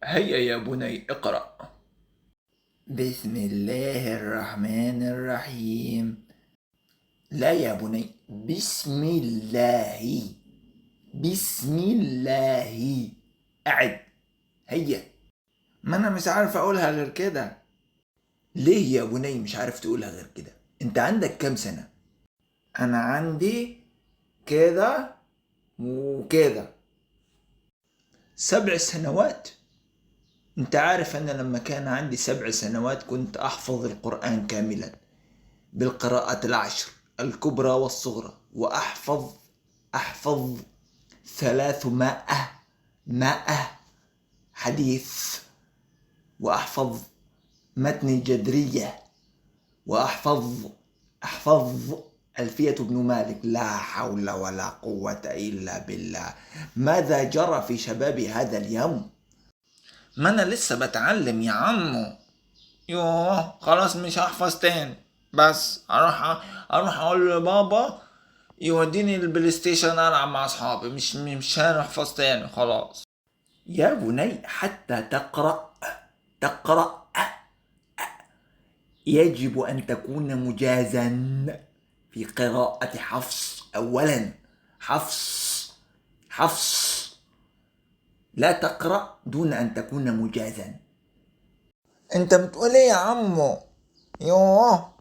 هيا يا بني اقرأ. بسم الله الرحمن الرحيم. لا يا بني، بسم الله. بسم الله. أعد. هيا. ما أنا مش عارف أقولها غير كده. ليه يا بني مش عارف تقولها غير كده؟ أنت عندك كام سنة؟ أنا عندي كده وكده. 7 سنوات. أنت عارف أنا لما كان عندي 7 سنوات كنت أحفظ القرآن كاملا بالقراءة العشر الكبرى والصغرى، وأحفظ 300 حديث، وأحفظ متن جدرية، أحفظ ألفية بن مالك. لا حول ولا قوة إلا بالله. ماذا جرى في شباب هذا اليوم؟ ما انا لسه بتعلم يا عمو. يوه خلاص مش هحفظ تاني. بس اروح اقول لبابا يوديني البلاي ستيشن العب مع اصحابي. مش هنحفظ تاني خلاص. يا بني حتى تقرأ يجب أن تكون مجازا في قراءة حفص. أولا حفص لا تقرأ دون أن تكون مجازا. انت بتقول ايه يا عمو؟ يوه